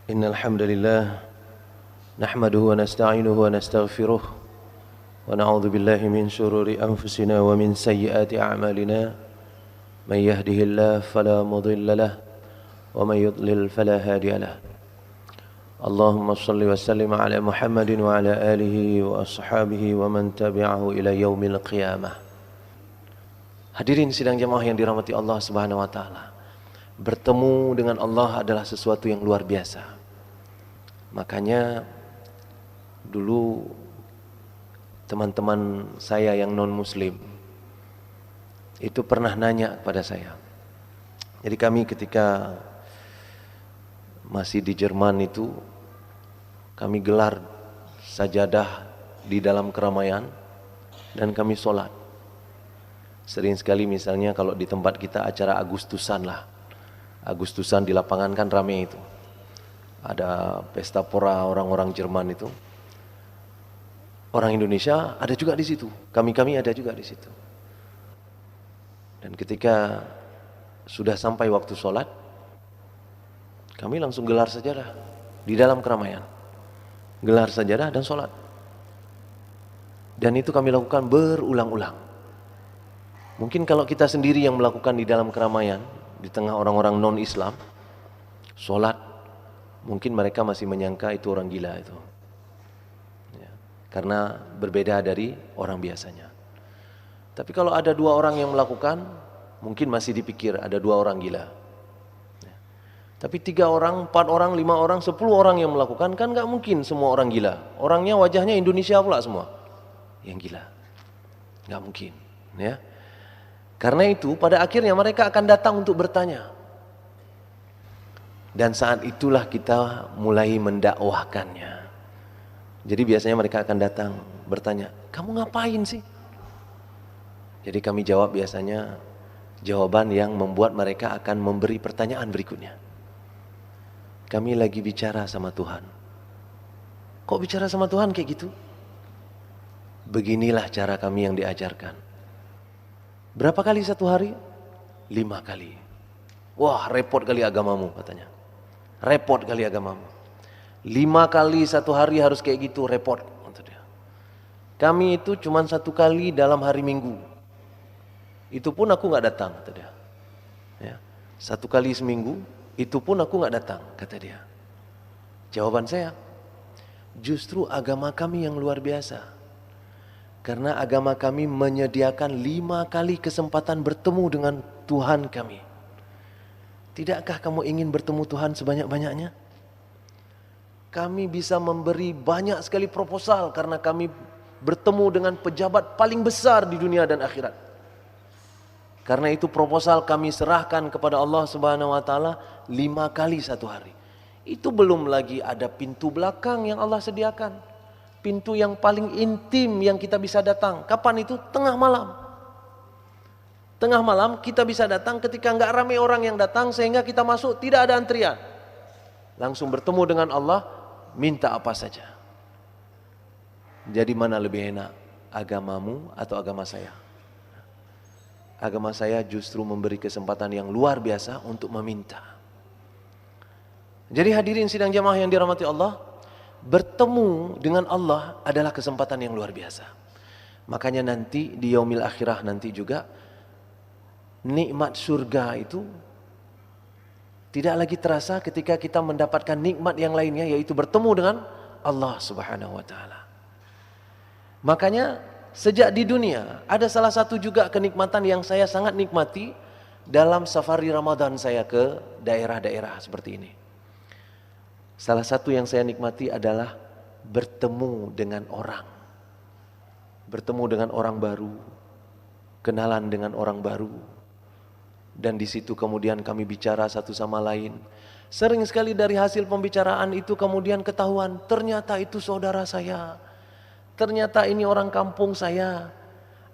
Innal hamdalillah nahmaduhu wa nasta'inuhu wa nastaghfiruh wa na'udzu billahi min shururi anfusina wa min sayyiati a'malina may yahdihillahu fala mudilla lahu wa may yudlil fala hadiya lahu. Allahumma shalli wa sallim ala Muhammadin wa ala alihi wa ashabihi wa man tabi'ahu ila yaumil qiyamah. Hadirin sidang jamaah yang dirahmati Allah Subhanahu wa taala. Bertemu dengan Allah adalah sesuatu yang luar biasa. Makanya dulu teman-teman saya yang non-muslim itu pernah nanya kepada saya. Jadi kami ketika masih di Jerman itu kami gelar sajadah di dalam keramaian dan kami sholat. Sering sekali misalnya kalau di tempat kita acara Agustusan lah. Agustusan di lapangan kan rame itu. Ada pesta pora orang-orang Jerman itu. Orang Indonesia ada juga di situ. Kami ada juga di situ. Dan ketika sudah sampai waktu sholat, kami langsung gelar sajadah di dalam keramaian. Gelar sajadah dan sholat. Dan itu kami lakukan berulang-ulang. Mungkin kalau kita sendiri yang melakukan di dalam keramaian, di tengah orang-orang non-Islam, sholat, mungkin mereka masih menyangka itu orang gila itu. Ya, karena berbeda dari orang biasanya. Tapi kalau ada dua orang yang melakukan, mungkin masih dipikir ada dua orang gila. Ya. Tapi 3 orang, 4 orang, 5 orang, 10 orang yang melakukan, kan gak mungkin semua orang gila. Orangnya wajahnya Indonesia pula semua yang gila. Gak mungkin. Ya. Karena itu pada akhirnya mereka akan datang untuk bertanya. Dan saat itulah kita mulai mendakwahkannya. Jadi biasanya mereka akan datang bertanya, kamu ngapain sih? Jadi kami jawab biasanya jawaban yang membuat mereka akan memberi pertanyaan berikutnya. Kami lagi bicara sama Tuhan. Kok bicara sama Tuhan kayak gitu? Beginilah cara kami yang diajarkan. Berapa kali satu hari? 5 kali. Wah, repot kali agamamu katanya. Repot kali agamamu. 5 kali satu hari harus kayak gitu, repot. Kami itu cuma 1 kali dalam hari Minggu. Itu pun aku gak datang, kata dia. Ya. 1 kali seminggu, itu pun aku gak datang, kata dia. Jawaban saya, justru agama kami yang luar biasa. Karena agama kami menyediakan 5 kali kesempatan bertemu dengan Tuhan kami. Tidakkah kamu ingin bertemu Tuhan sebanyak-banyaknya? Kami bisa memberi banyak sekali proposal karena kami bertemu dengan pejabat paling besar di dunia dan akhirat. Karena itu proposal kami serahkan kepada Allah Subhanahu wa taala 5 kali satu hari. Itu belum lagi ada pintu belakang yang Allah sediakan. Pintu yang paling intim yang kita bisa datang. Kapan itu? Tengah malam. Tengah malam kita bisa datang ketika enggak ramai orang yang datang sehingga kita masuk tidak ada antrian. Langsung bertemu dengan Allah, minta apa saja. Jadi mana lebih enak? Agamamu atau agama saya? Agama saya justru memberi kesempatan yang luar biasa untuk meminta. Jadi hadirin sidang jamaah yang dirahmati Allah, bertemu dengan Allah adalah kesempatan yang luar biasa. Makanya nanti di yaumil akhirah nanti juga nikmat surga itu tidak lagi terasa ketika kita mendapatkan nikmat yang lainnya, yaitu bertemu dengan Allah Subhanahu wa taala. Makanya sejak di dunia ada salah satu juga kenikmatan yang saya sangat nikmati dalam safari Ramadan saya ke daerah-daerah seperti ini. Salah satu yang saya nikmati adalah bertemu dengan orang. Bertemu dengan orang baru, kenalan dengan orang baru. Dan di situ kemudian kami bicara satu sama lain. Sering sekali dari hasil pembicaraan itu kemudian ketahuan, ternyata itu saudara saya. Ternyata ini orang kampung saya.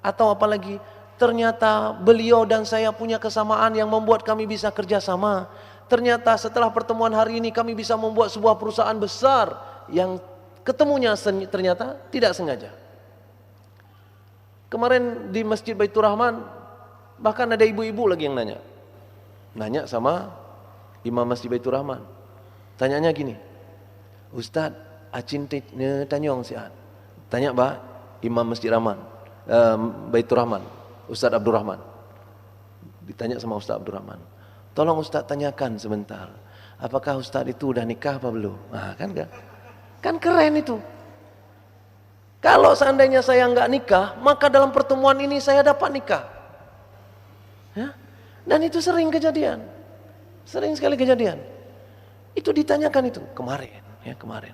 Atau apalagi, ternyata beliau dan saya punya kesamaan yang membuat kami bisa kerjasama. Ternyata setelah pertemuan hari ini kami bisa membuat sebuah perusahaan besar yang ketemunya ternyata tidak sengaja. Kemarin di Masjid Baitur Rahman bahkan ada ibu-ibu lagi yang nanya sama Imam Masjid Baitur Rahman. Tanyanya gini, Ustaz, acin tanyong si an. Tanya bah Imam Masjid Rahman, Baitur Rahman, Ustaz Abdul Rahman. Ditanya sama Ustaz Abdul Rahman, tolong Ustaz tanyakan sebentar, apakah Ustaz itu udah nikah apa belum? Nah, kan keren itu. Kalau seandainya saya nggak nikah, maka dalam pertemuan ini saya dapat nikah. Ya? Dan itu sering kejadian. Sering sekali kejadian. Itu ditanyakan itu kemarin.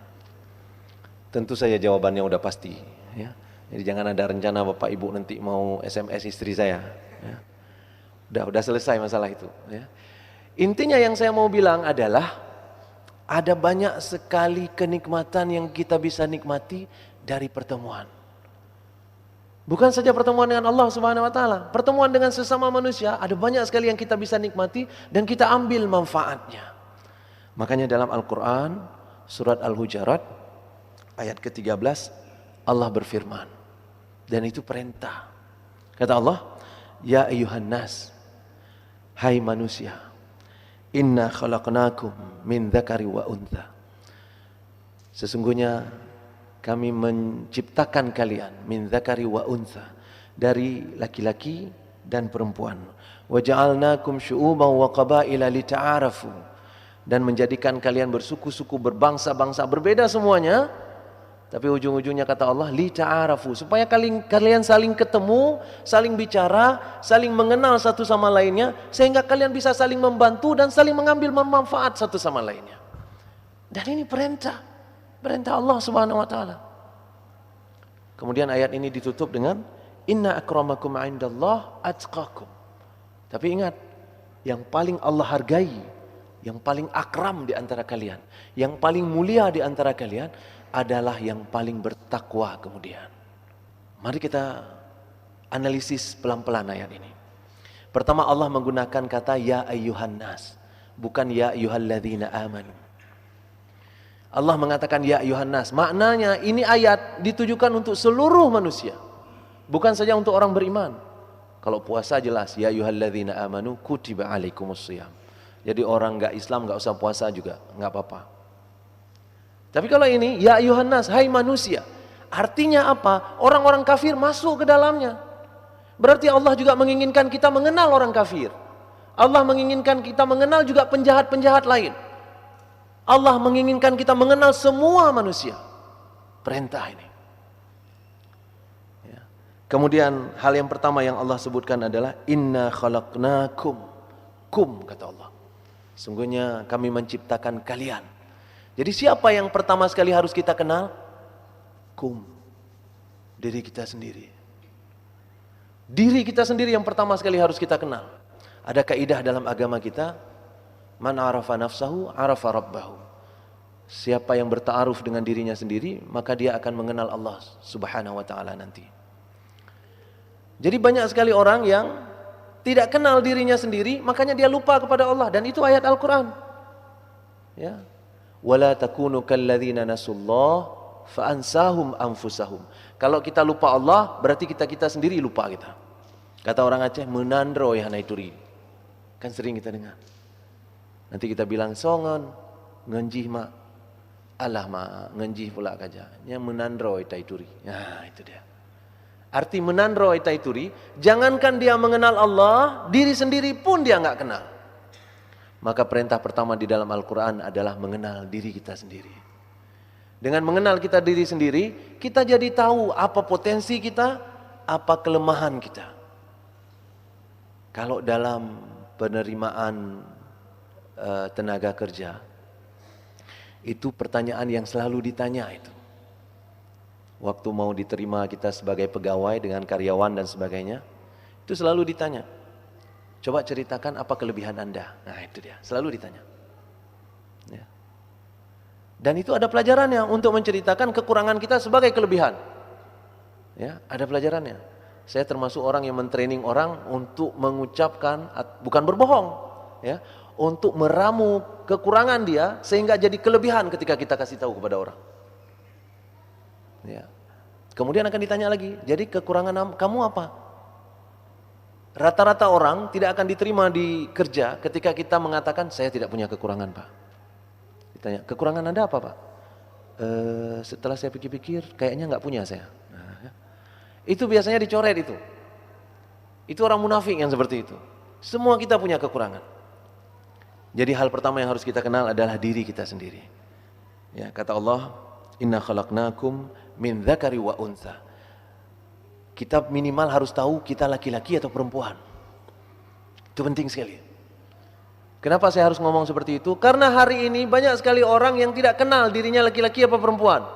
Tentu saja jawabannya udah pasti. Ya. Jadi jangan ada rencana Bapak Ibu nanti mau SMS istri saya. Ya. Udah selesai masalah itu. Ya. Intinya yang saya mau bilang adalah ada banyak sekali kenikmatan yang kita bisa nikmati dari pertemuan. Bukan saja pertemuan dengan Allah Subhanahu wa taala, pertemuan dengan sesama manusia ada banyak sekali yang kita bisa nikmati dan kita ambil manfaatnya. Makanya dalam Al-Qur'an surat Al-Hujurat ayat ke-13 Allah berfirman dan itu perintah. Kata Allah, "Ya ayyuhan nas, hai manusia, inna khalaqnakum min dzakari wa untha." Sesungguhnya kami menciptakan kalian min dzakari wa untha, dari laki-laki dan perempuan. Wa ja'alnakum syu'uban wa qabaila lita'arafu, dan menjadikan kalian bersuku-suku, berbangsa-bangsa, berbeda semuanya, tapi ujung-ujungnya kata Allah lita'arafu, supaya kalian saling ketemu, saling bicara, saling mengenal satu sama lainnya, sehingga kalian bisa saling membantu dan saling mengambil manfaat satu sama lainnya. Dan ini perintah Allah Subhanahu wa taala. Kemudian ayat ini ditutup dengan inna akramakum 'indallah atqakum. Tapi ingat, yang paling Allah hargai, yang paling akram di antara kalian, yang paling mulia di antara kalian adalah yang paling bertakwa kemudian. Mari kita analisis pelan-pelan ayat ini. Pertama, Allah menggunakan kata ya ayyuhan nas, bukan ya ayyuhalladzina amanu. Allah mengatakan ya ayyuhan nas, maknanya ini ayat ditujukan untuk seluruh manusia, bukan saja untuk orang beriman. Kalau puasa jelas ya ayyuhalladzina amanu kutiba alaikumusshiyam. Jadi orang enggak Islam enggak usah puasa juga, enggak apa-apa. Tapi kalau ini ya ayyuhan nas, hai manusia, artinya apa? Orang-orang kafir masuk ke dalamnya. Berarti Allah juga menginginkan kita mengenal orang kafir. Allah menginginkan kita mengenal juga penjahat-penjahat lain. Allah menginginkan kita mengenal semua manusia. Perintah ini. Ya. Kemudian hal yang pertama yang Allah sebutkan adalah inna khalaqnakum. Kum, kata Allah. Sungguhnya kami menciptakan kalian. Jadi siapa yang pertama sekali harus kita kenal? Kum. Diri kita sendiri. Diri kita sendiri yang pertama sekali harus kita kenal. Ada kaidah dalam agama kita, man arafa nafsahu arafa rabbahu. Siapa yang berta'aruf dengan dirinya sendiri, maka dia akan mengenal Allah Subhanahu wa taala nanti. Jadi banyak sekali orang yang tidak kenal dirinya sendiri, makanya dia lupa kepada Allah, dan itu ayat Al-Qur'an. Ya. Wala takunu kalladzina nasullah fa ansahum anfusahum. Kalau kita lupa Allah, berarti kita sendiri lupa kita. Kata orang Aceh, menandro ya naituri. Kan sering kita dengar. Nanti kita bilang songon, ngenjih mak, alah mak, ngenjih pula kaja. Nya menandro itaituri. Nah itu dia. Arti menandro itaituri, jangankan dia mengenal Allah, diri sendiri pun dia nggak kenal. Maka perintah pertama di dalam Al-Quran adalah mengenal diri kita sendiri. Dengan mengenal kita diri sendiri, kita jadi tahu apa potensi kita, apa kelemahan kita. Kalau dalam penerimaan tenaga kerja, itu pertanyaan yang selalu ditanya itu. Waktu mau diterima kita sebagai pegawai dengan karyawan dan sebagainya, itu selalu ditanya. Coba ceritakan apa kelebihan Anda. Nah itu dia, selalu ditanya. Ya. Dan itu ada pelajarannya untuk menceritakan kekurangan kita sebagai kelebihan. Ya, ada pelajarannya. Saya termasuk orang yang mentraining orang untuk mengucapkan, bukan berbohong, ya, untuk meramu kekurangan dia sehingga jadi kelebihan ketika kita kasih tahu kepada orang. Ya. Kemudian akan ditanya lagi, jadi kekurangan kamu apa? Rata-rata orang tidak akan diterima di kerja ketika kita mengatakan saya tidak punya kekurangan, Pak. Ditanya, kekurangan Anda apa Pak? Setelah saya pikir-pikir, kayaknya nggak punya saya. Nah, itu biasanya dicoret itu. Itu orang munafik yang seperti itu. Semua kita punya kekurangan. Jadi hal pertama yang harus kita kenal adalah diri kita sendiri. Ya, kata Allah, Inna khalaqnakum min dzakari wa untha. Kita minimal harus tahu kita laki-laki atau perempuan. Itu penting sekali. Kenapa saya harus ngomong seperti itu? Karena hari ini banyak sekali orang yang tidak kenal dirinya laki-laki apa perempuan.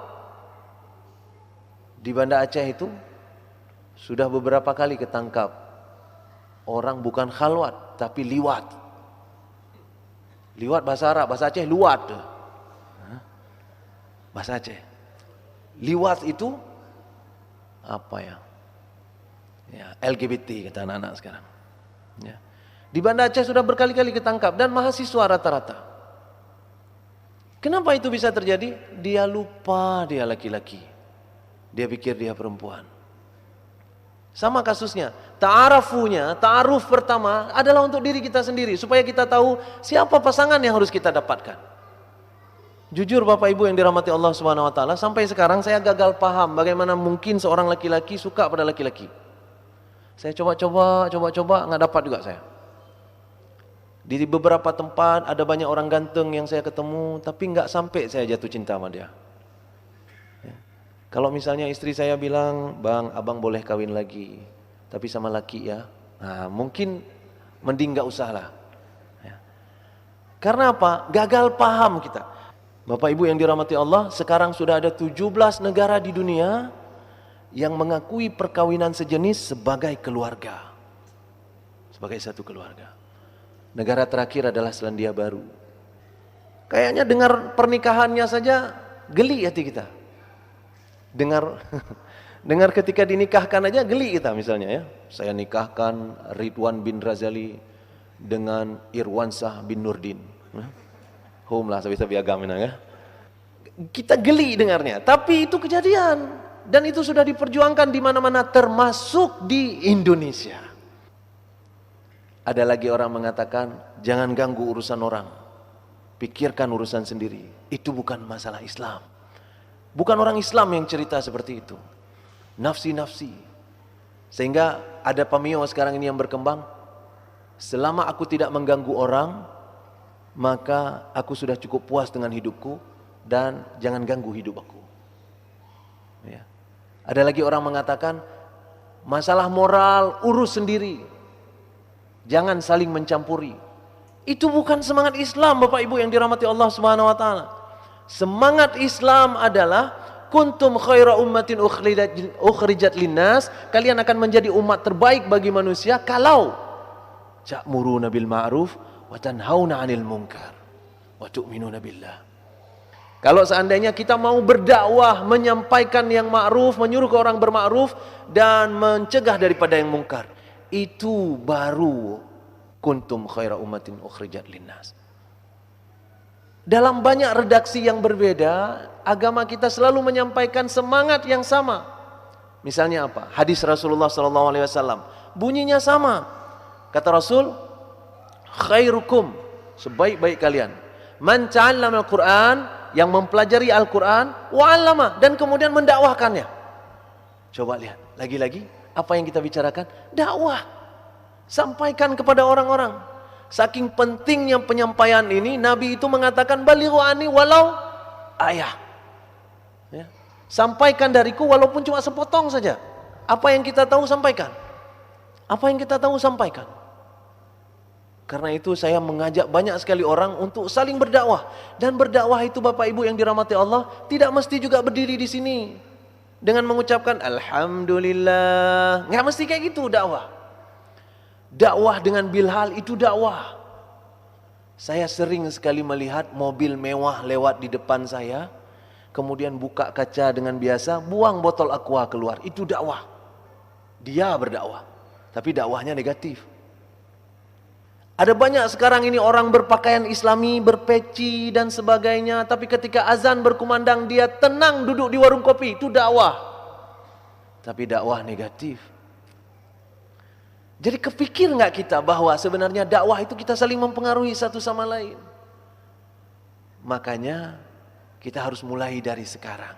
Di Banda Aceh itu sudah beberapa kali ketangkap orang bukan khalwat tapi liwat. Liwat bahasa Arab, bahasa Aceh luwat. Bahasa Aceh. Liwat itu apa ya? Ya, LGBT kata anak-anak sekarang. Ya. Di Banda Aceh sudah berkali-kali ketangkap dan mahasiswa rata-rata. Kenapa itu bisa terjadi? Dia lupa dia laki-laki. Dia pikir dia perempuan. Sama kasusnya, ta'aruf pertama adalah untuk diri kita sendiri supaya kita tahu siapa pasangan yang harus kita dapatkan. Jujur Bapak Ibu yang dirahmati Allah Subhanahu wa taala, sampai sekarang saya gagal paham bagaimana mungkin seorang laki-laki suka pada laki-laki. Saya coba nggak dapat juga saya. Di beberapa tempat ada banyak orang ganteng yang saya ketemu, tapi nggak sampai saya jatuh cinta sama dia. Kalau misalnya istri saya bilang, Bang, abang boleh kawin lagi, tapi sama laki ya. Nah, mungkin mending nggak usah lah. Ya. Karena apa? Gagal paham kita. Bapak Ibu yang dirahmati Allah, sekarang sudah ada 17 negara di dunia yang mengakui perkawinan sejenis sebagai keluarga. Sebagai satu keluarga. Negara terakhir adalah Selandia Baru. Kayaknya dengar pernikahannya saja geli hati kita. Dengar ketika dinikahkan aja geli kita misalnya ya. Saya nikahkan Ridwan bin Razali dengan Irwansah bin Nurdin. Home lah sabi-sabi agama ya. Kita geli dengarnya, tapi itu kejadian dan itu sudah diperjuangkan di mana-mana termasuk di Indonesia. Ada lagi orang mengatakan jangan ganggu urusan orang. Pikirkan urusan sendiri. Itu bukan masalah Islam. Bukan orang Islam yang cerita seperti itu. Nafsi-nafsi. Sehingga ada pamio sekarang ini yang berkembang. Selama aku tidak mengganggu orang, maka aku sudah cukup puas dengan hidupku dan jangan ganggu hidup aku. Ya. Ada lagi orang mengatakan masalah moral urus sendiri. Jangan saling mencampuri. Itu bukan semangat Islam Bapak Ibu yang dirahmati Allah Subhanahu wa taala. Semangat Islam adalah kuntum khaira ummatin ukhrijat linnas, kalian akan menjadi umat terbaik bagi manusia kalau ta'muruna bil ma'ruf wa tanhauna 'anil munkar wa tu'minuna billah. Kalau seandainya kita mau berdakwah, menyampaikan yang ma'ruf, menyuruh ke orang berma'ruf dan mencegah daripada yang mungkar, itu baru kuntum khaira ummatin ukhrijat linnas. Dalam banyak redaksi yang berbeda, agama kita selalu menyampaikan semangat yang sama. Misalnya apa? Hadis Rasulullah SAW, bunyinya sama. Kata Rasul, khairukum, sebaik-baik kalian, man ta'allama al-Quran, yang mempelajari Al-Quran, wa'allama, dan kemudian mendakwahkannya. Coba lihat, lagi-lagi apa yang kita bicarakan? Dakwah. Sampaikan kepada orang-orang. Saking pentingnya penyampaian ini, Nabi itu mengatakan balighu anni walau ayah. Ya. Sampaikan dariku walaupun cuma sepotong saja. Apa yang kita tahu sampaikan. Apa yang kita tahu sampaikan. Karena itu saya mengajak banyak sekali orang untuk saling berdakwah. Dan berdakwah itu Bapak Ibu yang dirahmati Allah, tidak mesti juga berdiri di sini dengan mengucapkan alhamdulillah. Nggak mesti kayak gitu dakwah. Dakwah dengan bilhal itu dakwah. Saya sering sekali melihat mobil mewah lewat di depan saya, kemudian buka kaca dengan biasa, buang botol aqua keluar. Itu dakwah. Dia berdakwah, tapi dakwahnya negatif. Ada banyak sekarang ini orang berpakaian Islami, berpeci dan sebagainya, tapi ketika azan berkumandang dia tenang duduk di warung kopi. Itu dakwah, tapi dakwah negatif. Jadi kepikir nggak kita bahwa sebenarnya dakwah itu kita saling mempengaruhi satu sama lain. Makanya kita harus mulai dari sekarang.